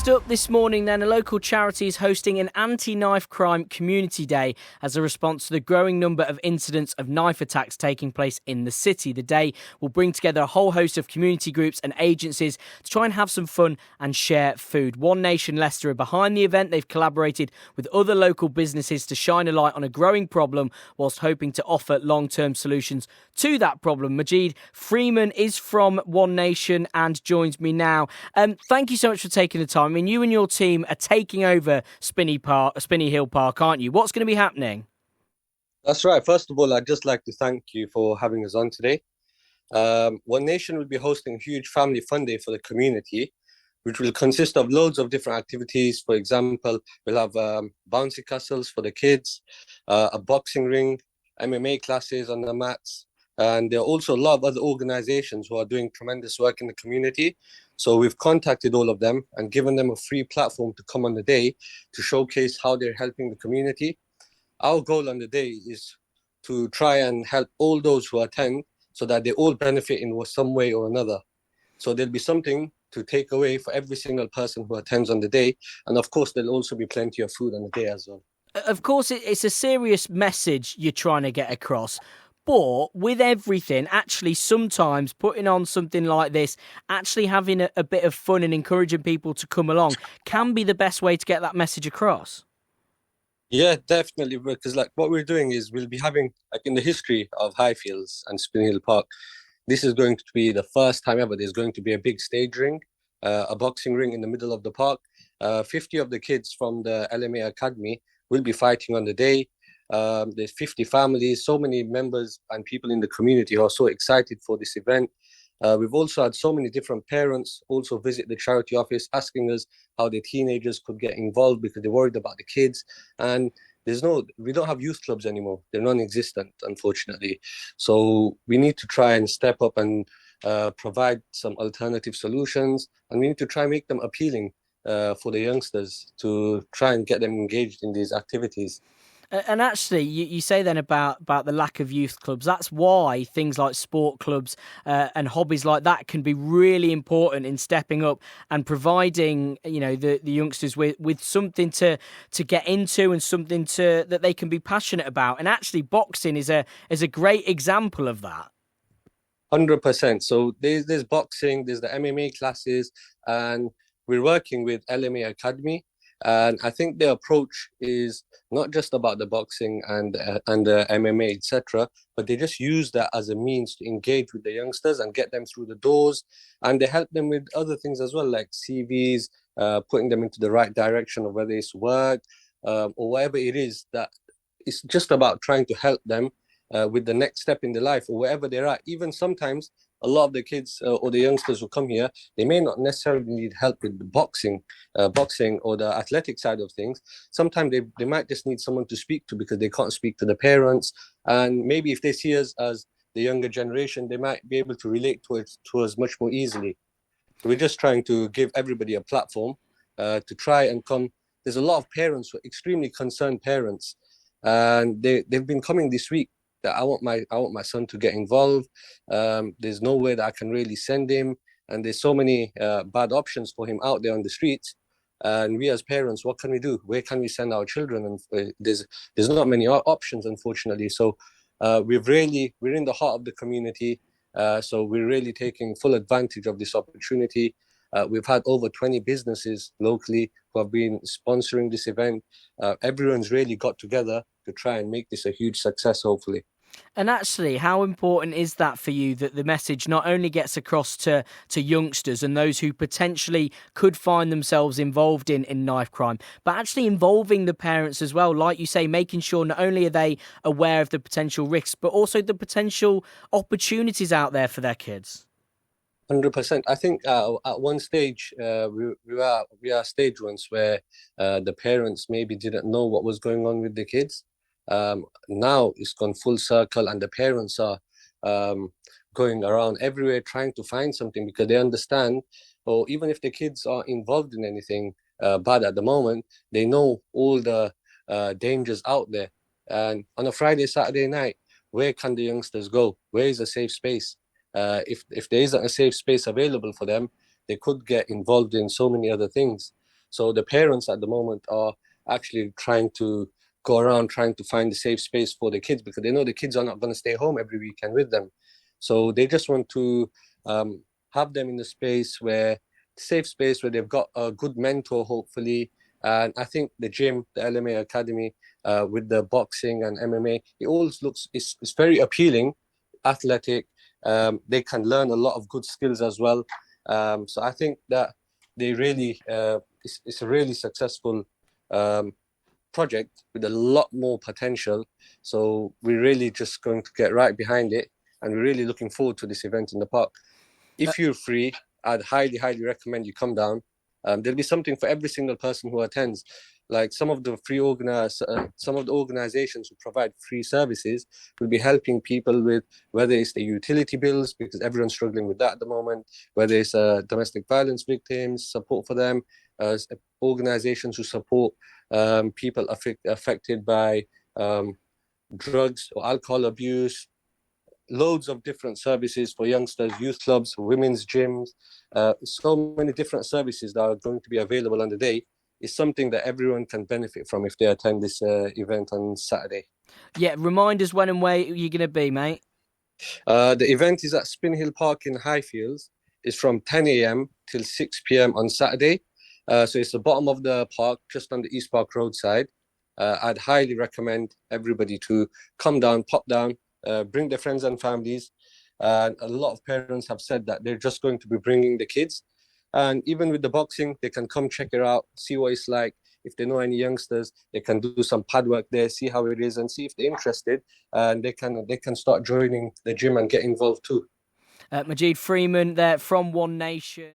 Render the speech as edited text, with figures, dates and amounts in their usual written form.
First up this morning then, a local charity is hosting an anti-knife crime community day as a response to the growing number of incidents of knife attacks taking place in the city. The day will bring together a whole host of community groups and agencies to try and have some fun and share food. One Nation Leicester are behind the event. They've collaborated with other local businesses to shine a light on a growing problem whilst hoping to offer long-term solutions to that problem. Majid Freeman is from One Nation and joins me now. Thank you so much for taking the time. I mean, you and your team are taking over Spinney Hill Park, aren't you? What's going to be happening? That's right. First of all, I'd just like to thank you for having us on today. One Nation will be hosting a huge family fun day for the community, which will consist of loads of different activities. For example, we'll have bouncy castles for the kids, a boxing ring, MMA classes on the mats, and there are also a lot of other organizations who are doing tremendous work in the community. So we've contacted all of them and given them a free platform to come on the day to showcase how they're helping the community. Our goal on the day is to try and help all those who attend so that they all benefit in some way or another. So there'll be something to take away for every single person who attends on the day. And of course, there'll also be plenty of food on the day as well. Of course, it's a serious message you're trying to get across. But with everything, actually sometimes putting on something like this, actually having a bit of fun and encouraging people to come along can be the best way to get that message across. Yeah, definitely. Because what we're doing is we'll be having, in the history of Highfields and Spinney Hill Park, this is going to be the first time ever there's going to be a big stage ring, a boxing ring in the middle of the park. 50 of the kids from the LMAAcademy will be fighting on the day. There's 50 families, so many members and people in the community who are so excited for this event. We've also had so many different parents also visit the charity office asking us how their teenagers could get involved because they're worried about the kids. And we don't have youth clubs anymore. They're non-existent, unfortunately. So we need to try and step up and provide some alternative solutions. And we need to try and make them appealing for the youngsters to try and get them engaged in these activities. And actually, you say then about the lack of youth clubs. That's why things like sport clubs and hobbies like that can be really important in stepping up and providing, the youngsters with something to get into and something that they can be passionate about. And actually, boxing is a great example of that. 100%. So there's boxing, there's the MMA classes, and we're working with LMAAcademy. And I think the approach is not just about the boxing and the MMA, etc., but they just use that as a means to engage with the youngsters and get them through the doors. And they help them with other things as well, like CVs, putting them into the right direction of whether it's work or whatever it is. That it's just about trying to help them with the next step in their life or wherever they're at. Even sometimes a lot of the kids or the youngsters who come here, they may not necessarily need help with the boxing or the athletic side of things. Sometimes they might just need someone to speak to because they can't speak to the parents. And maybe if they see us as the younger generation, they might be able to relate to us much more easily. So we're just trying to give everybody a platform to try and come. There's a lot of parents who are extremely concerned parents, and they've been coming this week. That I want my son to get involved. There's no way that I can really send him, and there's so many bad options for him out there on the streets. And we as parents, what can we do? Where can we send our children? And there's not many options, unfortunately. So we're in the heart of the community. So we're really taking full advantage of this opportunity. We've had over 20 businesses locally who have been sponsoring this event. Everyone's really got together to try and make this a huge success, hopefully. And actually, how important is that for you that the message not only gets across to youngsters and those who potentially could find themselves involved in knife crime, but actually involving the parents as well, like you say, making sure not only are they aware of the potential risks, but also the potential opportunities out there for their kids? 100%. I think at one stage, we are stage once where the parents maybe didn't know what was going on with the kids. Now it's gone full circle and the parents are going around everywhere trying to find something because they understand, or even if the kids are involved in anything bad at the moment, they know all the dangers out there. And on a Friday, Saturday night, where can the youngsters go? Where is a safe space? If there isn't a safe space available for them, they could get involved in so many other things. So the parents at the moment are actually trying to go around trying to find a safe space for the kids because they know the kids are not going to stay home every weekend with them. So they just want to have them in a space where safe space where they've got a good mentor, hopefully. And I think the gym, the LMAAcademy, with the boxing and MMA, it all looks it's very appealing, athletic. They can learn a lot of good skills as well. So I think that they really it's a really successful project with a lot more potential. So we're really just going to get right behind it, and we're really looking forward to this event in the park. If you're free, I'd highly, highly recommend you come down. There'll be something for every single person who attends. Like some of the organizations who provide free services will be helping people with whether it's the utility bills, because everyone's struggling with that at the moment, whether it's domestic violence victims, support for them, organizations who support people affected by drugs or alcohol abuse, loads of different services for youngsters, youth clubs, women's gyms, so many different services that are going to be available on the day. Is something that everyone can benefit from if they attend this event on Saturday. Yeah, remind us when and where you're going to be, mate. The event is at Spin Hill Park in Highfields. It's from 10 a.m. till 6 p.m. on Saturday. So it's the bottom of the park, just on the East Park roadside. I'd highly recommend everybody to come down, pop down, bring their friends and families. And a lot of parents have said that they're just going to be bringing the kids. And even with the boxing, they can come check it out, see what it's like. If they know any youngsters, they can do some pad work there, see how it is, and see if they're interested. And they can start joining the gym and get involved too. Majid Freeman there from One Nation.